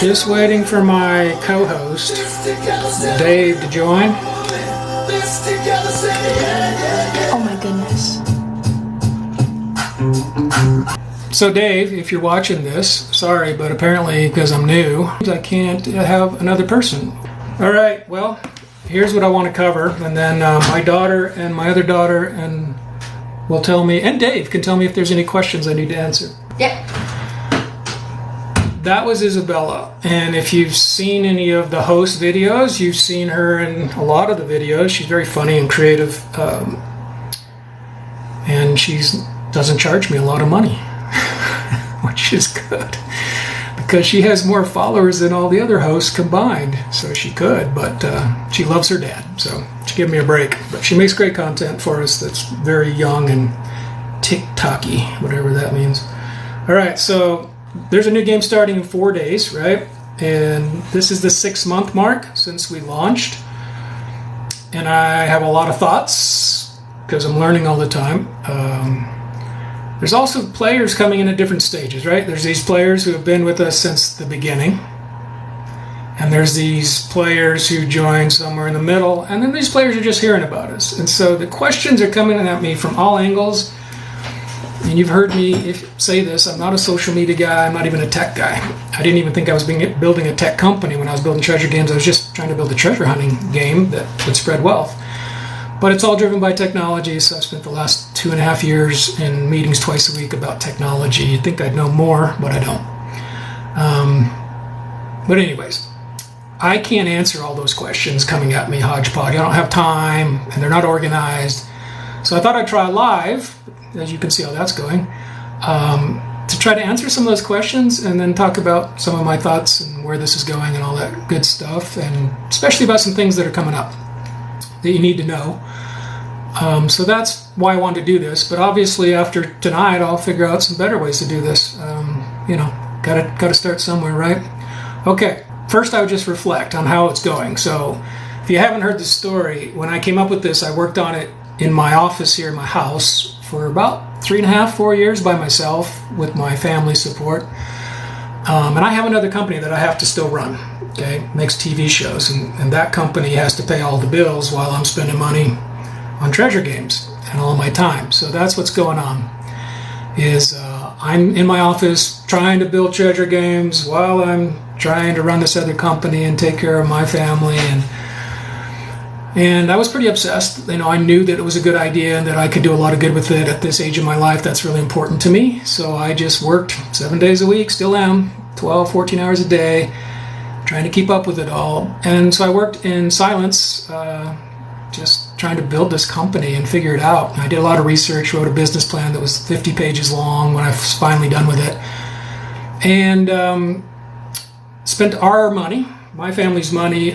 Just waiting for my co-host, Dave, to join. Oh my goodness. So Dave, if you're watching this, sorry, but apparently because I'm new, I can't have another person. All right, well, here's what I want to cover, and then my daughter and my other daughter and will tell me, and Dave can tell me if there's any questions I need to answer. Yep. That was Isabella, and if you've seen any of the host videos, you've seen her in a lot of the videos. She's very funny and creative, and she doesn't charge me a lot of money, which is good, because she has more followers than all the other hosts combined, so she could, but she loves her dad, so she gave me a break. But she makes great content for us that's very young and TikTok-y, whatever that means. All right, so there's a new game starting in 4 days, right? And this is the 6-month mark since we launched. And I have a lot of thoughts because I'm learning all the time. There's also players coming in at different stages, right? There's these players who have been with us since the beginning. And there's these players who joined somewhere in the middle. And then these players are just hearing about us. And so the questions are coming at me from all angles. And you've heard me say this, I'm not a social media guy, I'm not even a tech guy. I didn't even think I was building a tech company when I was building treasure games. I was just trying to build a treasure hunting game that would spread wealth. But it's all driven by technology, so I've spent the last 2.5 years in meetings twice a week about technology. You'd think I'd know more, but I don't. But anyways, I can't answer all those questions coming at me hodgepodge. I don't have time, and they're not organized. So I thought I'd try live, as you can see how that's going, to try to answer some of those questions and then talk about some of my thoughts and where this is going and all that good stuff, and especially about some things that are coming up that you need to know. So that's why I wanted to do this, but obviously after tonight I'll figure out some better ways to do this. Gotta start somewhere, right? Okay, first I would just reflect on how it's going. So if you haven't heard the story, when I came up with this, I worked on it in my office here in my house for about 3.5, 4 years by myself with my family support. And I have another company that I have to still run, okay? Makes TV shows, and that company has to pay all the bills while I'm spending money on treasure games and all my time. So that's what's going on, is I'm in my office trying to build treasure games while I'm trying to run this other company and take care of my family. And I was pretty obsessed. I knew that it was a good idea and that I could do a lot of good with it at this age of my life. That's really important to me. So I just worked 7 days a week, still am, 12, 14 hours a day, trying to keep up with it all. And so I worked in silence, just trying to build this company and figure it out. I did a lot of research, wrote a business plan that was 50 pages long when I was finally done with it. And spent our money, my family's money,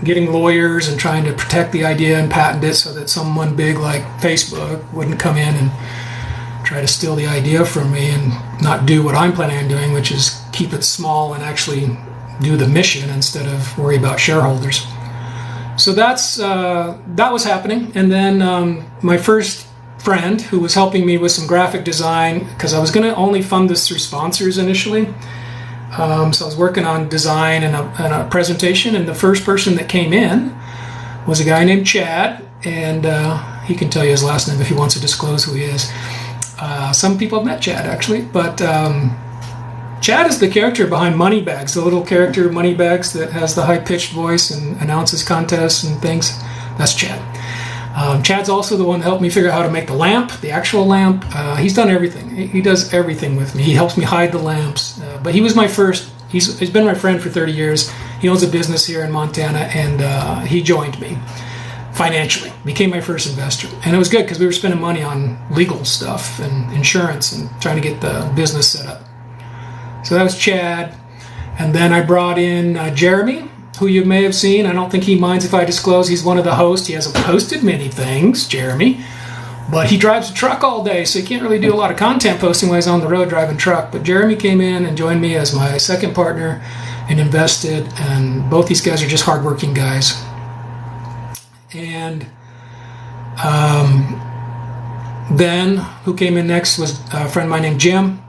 getting lawyers and trying to protect the idea and patent it so that someone big like Facebook wouldn't come in and try to steal the idea from me and not do what I'm planning on doing, which is keep it small and actually do the mission instead of worry about shareholders. So that was happening. And then my first friend, who was helping me with some graphic design, because I was going to only fund this through sponsors initially. So I was working on design and a presentation, and the first person that came in was a guy named Chad, and he can tell you his last name if he wants to disclose who he is. Some people have met Chad, actually, but Chad is the character behind Moneybags, the little character Moneybags that has the high-pitched voice and announces contests and things. That's Chad. Chad's also the one that helped me figure out how to make the lamp, the actual lamp. He's done everything. He does everything with me. He helps me hide the lamps. But he was my first, he's been my friend for 30 years. He owns a business here in Montana, and he joined me financially, became my first investor. And it was good because we were spending money on legal stuff and insurance and trying to get the business set up. So that was Chad. And then I brought in Jeremy, who you may have seen. I don't think he minds if I disclose. He's one of the hosts. He hasn't posted many things, Jeremy, but he drives a truck all day, so he can't really do a lot of content posting while he's on the road driving truck. But Jeremy came in and joined me as my second partner and invested, and both these guys are just hardworking guys. And then who came in next was a friend of mine named Jim,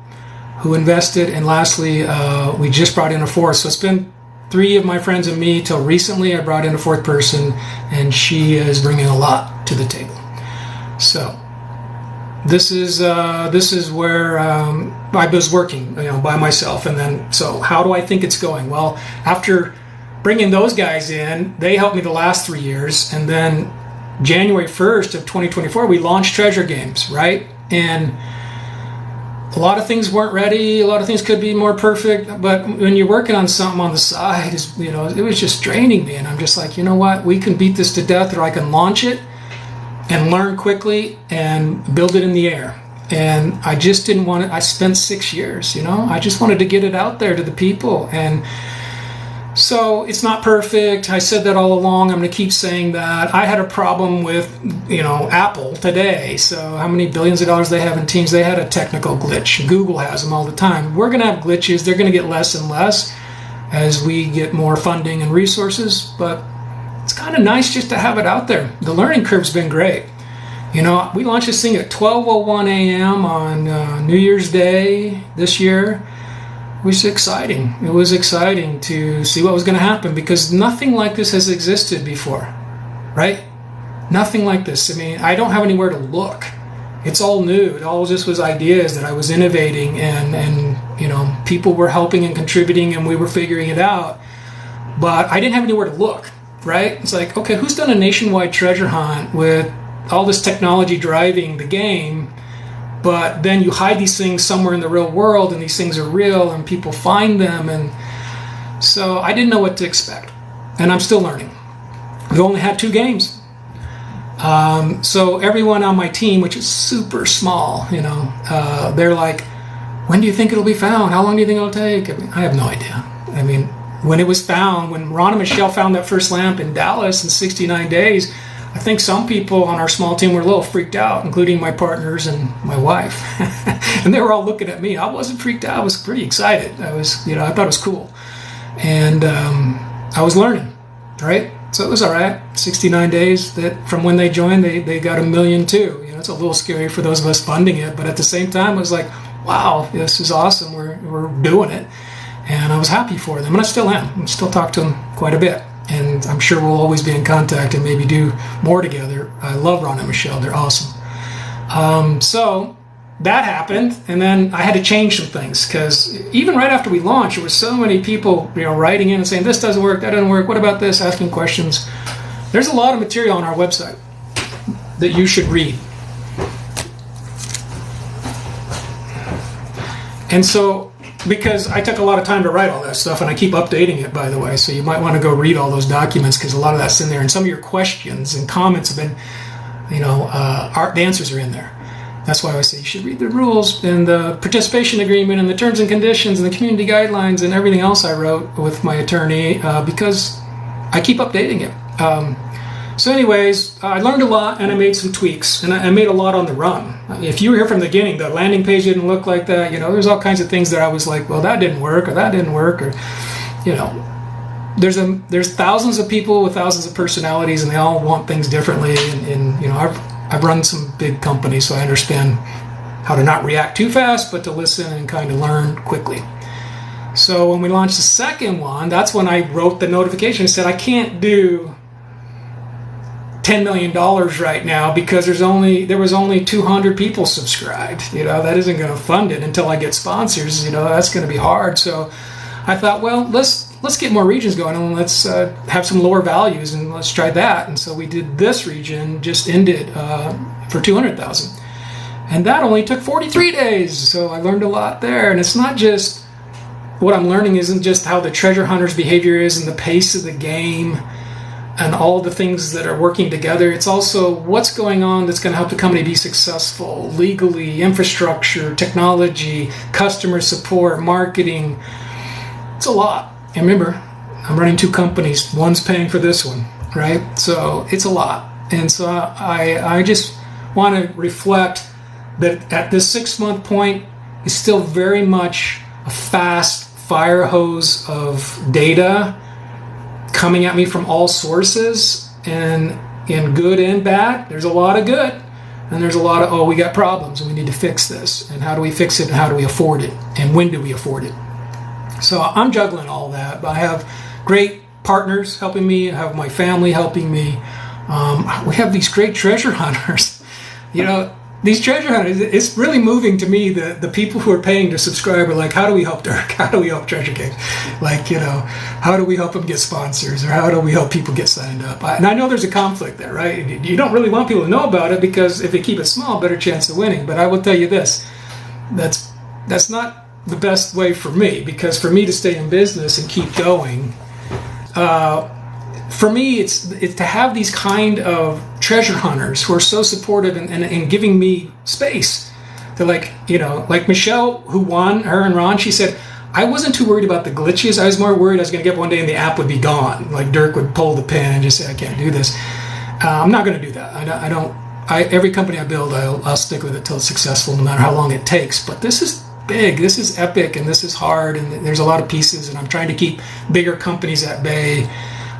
who invested, and lastly, we just brought in a fourth. So it's been 3 of my friends and me till recently. I brought in a 4th person, and she is bringing a lot to the table. So this is where I was working, by myself. And then, so how do I think it's going? Well, after bringing those guys in, they helped me the last 3 years, and then January 1st of 2024, we launched Treasure Games, right? And a lot of things weren't ready. A lot of things could be more perfect. But when you're working on something on the side, it was just draining me. And I'm just like, you know what? We can beat this to death, or I can launch it and learn quickly and build it in the air. And I just didn't want it. I spent 6 years, I just wanted to get it out there to the people. And so it's not perfect. I said that all along. I'm going to keep saying that. I had a problem with, Apple today. So how many billions of dollars they have in Teams? They had a technical glitch. Google has them all the time. We're going to have glitches. They're going to get less and less as we get more funding and resources. But it's kind of nice just to have it out there. The learning curve's been great. We launched this thing at 12:01 a.m. on New Year's Day this year. It was exciting. It was exciting to see what was going to happen, because nothing like this has existed before, right? Nothing like this. I mean, I don't have anywhere to look. It's all new. It all just was ideas that I was innovating, and people were helping and contributing, and we were figuring it out. But I didn't have anywhere to look, right? It's like, okay, who's done a nationwide treasure hunt with all this technology driving the game? But then you hide these things somewhere in the real world, and these things are real, and people find them. And so I didn't know what to expect. And I'm still learning. We've only had 2 games. So everyone on my team, which is super small, they're like, when do you think it'll be found? How long do you think it'll take? I have no idea. I mean, when it was found, when Ron and Michelle found that first lamp in Dallas in 69 days, I think some people on our small team were a little freaked out, including my partners and my wife. And they were all looking at me. I wasn't freaked out. I was pretty excited. I thought it was cool. And I was learning, right? So it was all right. 69 days that from when they joined, they got $1 million too. It's a little scary for those of us funding it, but at the same time, it was like, wow, this is awesome. We're doing it. And I was happy for them, and I still am. I still talk to them quite a bit. And I'm sure we'll always be in contact and maybe do more together. I love Ron and Michelle. They're awesome. So that happened, and then I had to change some things, because even right after we launched, there were so many people writing in and saying, this doesn't work, that doesn't work, what about this, asking questions. There's a lot of material on our website that you should read. And so, because I took a lot of time to write all that stuff, and I keep updating it, by the way, so you might want to go read all those documents, because a lot of that's in there, and some of your questions and comments have been, the answers are in there. That's why I say you should read the rules and the participation agreement and the terms and conditions and the community guidelines and everything else I wrote with my attorney, because I keep updating it. So anyways, I learned a lot, and I made some tweaks, and I made a lot on the run. If you were here from the beginning, the landing page didn't look like that. There's all kinds of things that I was like, well, that didn't work, or that didn't work, or, there's thousands of people with thousands of personalities, and they all want things differently. And I've run some big companies, so I understand how to not react too fast, but to listen and kind of learn quickly. So when we launched the second one, that's when I wrote the notification and said, I can't do $10 million right now, because there was only 200 people subscribed. That isn't going to fund it until I get sponsors. That's going to be hard. So I thought, well, let's get more regions going, and let's have some lower values, and let's try that. And so we did this region, just ended for 200,000, and that only took 43 days. So I learned a lot there. And it's not just what I'm learning isn't just how the treasure hunter's behavior is and the pace of the game and all the things that are working together. It's also what's going on that's going to help the company be successful legally, infrastructure, technology, customer support, marketing. It's a lot. And remember, I'm running 2 companies. One's paying for this one, right? So it's a lot. And so I just want to reflect that at this 6-month point, it's still very much a fast fire hose of data coming at me from all sources, and in good and bad. There's a lot of good, And there's a lot of, oh, we got problems and we need to fix this. And how do we fix it and how do we afford it? And when do we afford it? So I'm juggling all that. But I have great partners helping me. I have my family helping me. We have these great treasure hunters. You know, these treasure hunters, it's really moving to me, the people who are paying to subscribe are like, how do we help Dirk? How do we help Treasure Games? Like, you know, how do we help them get sponsors? Or how do we help people get signed up? And I know there's a conflict there, right? You don't really want people to know about it because if they keep it small, better chance of winning. But I will tell you this, that's not the best way for me, because for me to stay in business and keep going, for me, it's to have these kind of treasure hunters who are so supportive and giving me space. They're like, you know, like Michelle, who won, her and Ron, she said, I wasn't too worried about the glitches. I was more worried I was going to get up one day and the app would be gone. Like Dirk would pull the pin and just say, I can't do this. I'm not going to do that. Every company I build, I'll stick with it till it's successful, no matter how long it takes. But this is big, this is epic, and this is hard, and there's a lot of pieces, and I'm trying to keep bigger companies at bay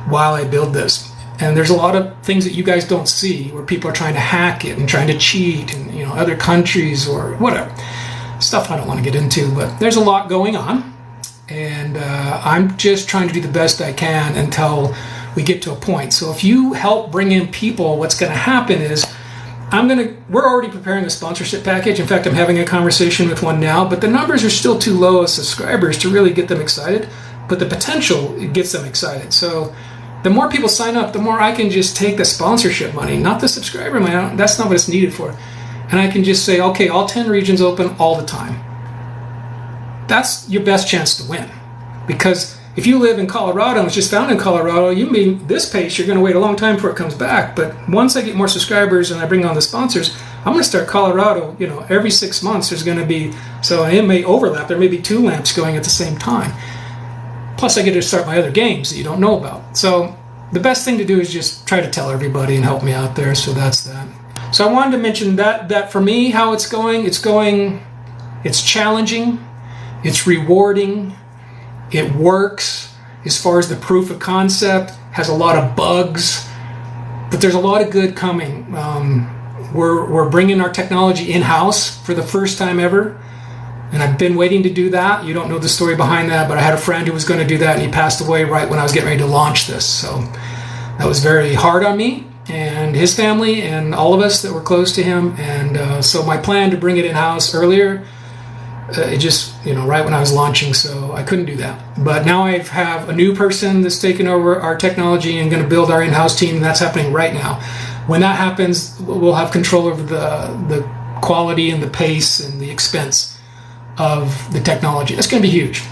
while I build this. And there's a lot of things that you guys don't see where people are trying to hack it and trying to cheat, and you know, other countries or whatever stuff I don't want to get into. But there's a lot going on, and I'm just trying to do the best I can until we get to a point. So if you help bring in people, what's going to happen is we're already preparing a sponsorship package. In fact, I'm having a conversation with one now, but the numbers are still too low as subscribers to really get them excited, but the potential, it gets them excited. So the more people sign up, the more I can just take the sponsorship money, not the subscriber money. That's not what it's needed for. And I can just say, okay, all 10 regions open all the time. That's your best chance to win. Because if you live in Colorado and it's just found in Colorado, you mean this pace, you're going to wait a long time before it comes back. But once I get more subscribers and I bring on the sponsors, I'm going to start Colorado, you know, every 6 months there's going to be, so it may overlap. There may be 2 lamps going at the same time. Plus I get to start my other games that you don't know about. So the best thing to do is just try to tell everybody and help me out there. So that's that. So I wanted to mention that for me, how it's going, it's challenging, it's rewarding, it works as far as the proof of concept, has a lot of bugs, but there's a lot of good coming. We're bringing our technology in-house for the first time ever. And I've been waiting to do that. You don't know the story behind that, but I had a friend who was going to do that, and he passed away right when I was getting ready to launch this. So that was very hard on me and his family and all of us that were close to him. And so my plan to bring it in-house earlier, it just, you know, right when I was launching, so I couldn't do that. But now I have a new person that's taken over our technology and going to build our in-house team, and that's happening right now. When that happens, we'll have control over the quality and the pace and the expense of the technology. That's going to be huge.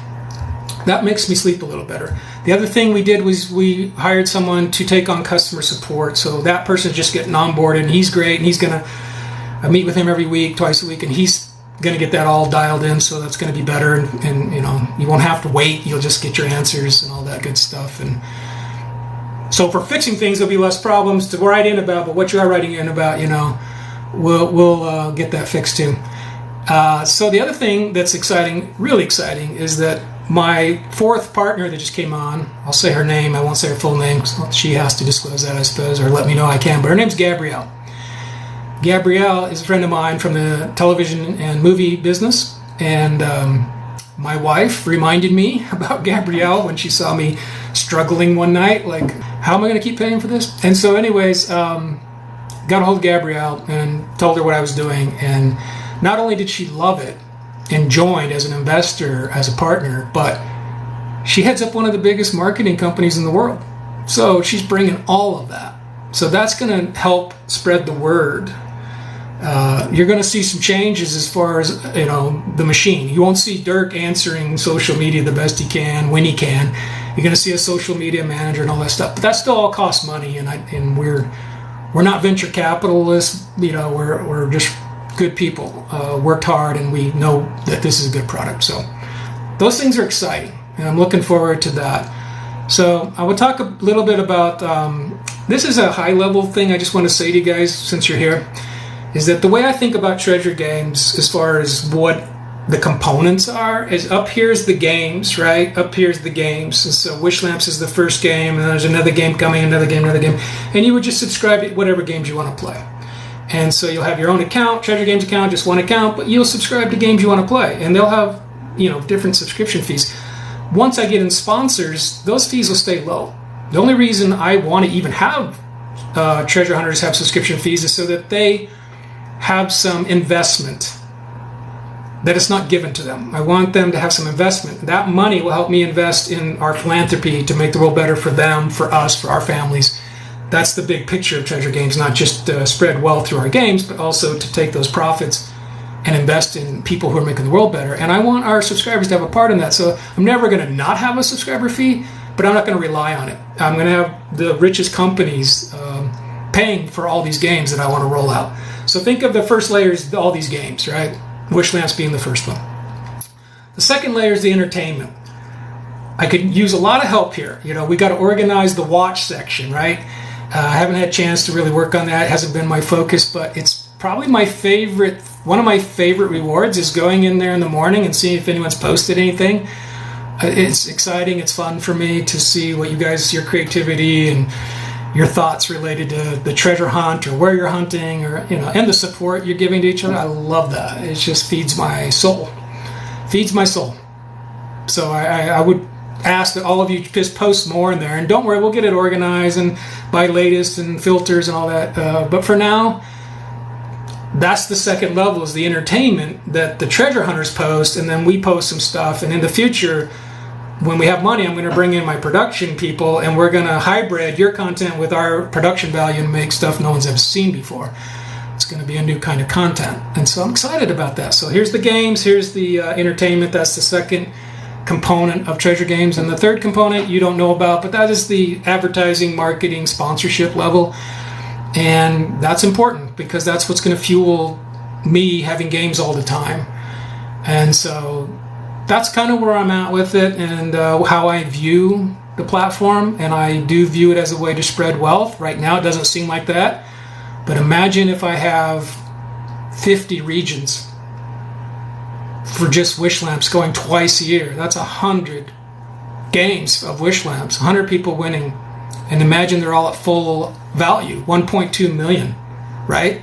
That makes me sleep a little better. The other thing we did was we hired someone to take on customer support. So that person's just getting onboarded, and he's great, and he's going to meet with him every week, twice a week, and he's going to get that all dialed in, so that's going to be better. And you know, you won't have to wait. You'll just get your answers and all that good stuff. And so for fixing things, there'll be less problems to write in about, but what you are writing in about, you know, we'll get that fixed too. So the other thing that's exciting, really exciting, is that my fourth partner that just came on, I'll say her name, I won't say her full name, she has to disclose that, I suppose, or let me know I can, but her name's Gabrielle. Gabrielle is a friend of mine from the television and movie business, and my wife reminded me about Gabrielle when she saw me struggling one night, like, how am I going to keep paying for this? And so anyways, got a hold of Gabrielle and told her what I was doing, and not only did she love it and joined as an investor, as a partner, but she heads up one of the biggest marketing companies in the world. So she's bringing all of that. So that's going to help spread the word. You're going to see some changes as far as, you know, the machine. You won't see Dirk answering social media the best he can when he can. You're going to see a social media manager and all that stuff. But that still all costs money, and we're not venture capitalists. You know, we're just good people, worked hard, and we know that this is a good product. So those things are exciting, and I'm looking forward to that. So I will talk a little bit about, this is a high-level thing I just want to say to you guys since you're here, is that the way I think about Treasure Games as far as what the components are is up here's the games, right? Up here's the games. And so Wish Lamps is the first game, and then there's another game coming, another game, and you would just subscribe to whatever games you want to play. And so you'll have your own account, Treasure Games account, just one account, but you'll subscribe to games you want to play. And they'll have, different subscription fees. Once I get in sponsors, those fees will stay low. The only reason I want to even have treasure hunters have subscription fees is so that they have some investment, that it's not given to them. I want them to have some investment. That money will help me invest in our philanthropy to make the world better for them, for us, for our families. That's the big picture of Treasure Games, not just spread wealth through our games, but also to take those profits and invest in people who are making the world better. And I want our subscribers to have a part in that. So I'm never going to not have a subscriber fee, but I'm not going to rely on it. I'm going to have the richest companies paying for all these games that I want to roll out. So think of the first layer as all these games, right? Wishlamps being the first one. The second layer is the entertainment. I could use a lot of help here. We got to organize the watch section, right? I haven't had a chance to really work on that. It hasn't been my focus, but it's probably my favorite. One of my favorite rewards is going in there in the morning and seeing if anyone's posted anything. It's exciting. It's fun for me to see what you guys, your creativity and your thoughts related to the treasure hunt or where you're hunting, or and the support you're giving to each other. I love that. It just feeds my soul. Feeds my soul. So I would ask that all of you just post more in there, and don't worry, we'll get it organized and by latest and filters and all that. But for now, that's the second level, is the entertainment that the treasure hunters post, and then we post some stuff. And in the future, when we have money, I'm going to bring in my production people, and we're going to hybrid your content with our production value and make stuff no one's ever seen before. It's going to be a new kind of content. And so I'm excited about that. So here's the games, here's the entertainment. That's the second component of Treasure Games. And the third component you don't know about, but that is the advertising, marketing, sponsorship level. And that's important because that's what's going to fuel me having games all the time. And so that's kind of where I'm at with it, and how I view the platform. And I do view it as a way to spread wealth. Right now it doesn't seem like that, but imagine if I have 50 regions for just Wishlamps going twice a year. That's 100 games of Wishlamps, 100 people winning, and imagine they're all at full value, 1.2 million, right?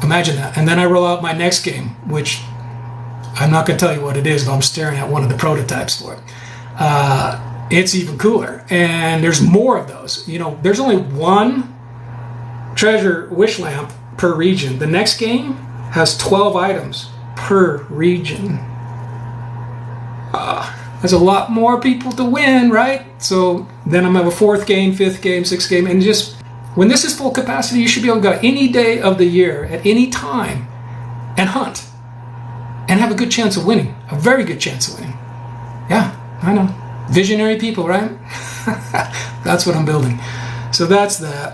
Imagine that. And then I roll out my next game, which I'm not going to tell you what it is, but I'm staring at one of the prototypes for it. It's even cooler. And there's more of those. There's only one treasure wish lamp per region. The next game has 12 items per region. There's a lot more people to win, right? So then I'm going to have a fourth game, fifth game, sixth game. And just when this is full capacity, you should be able to go any day of the year at any time and hunt. And have a good chance of winning. A very good chance of winning. Yeah, I know. Visionary people, right? That's what I'm building. So that's that.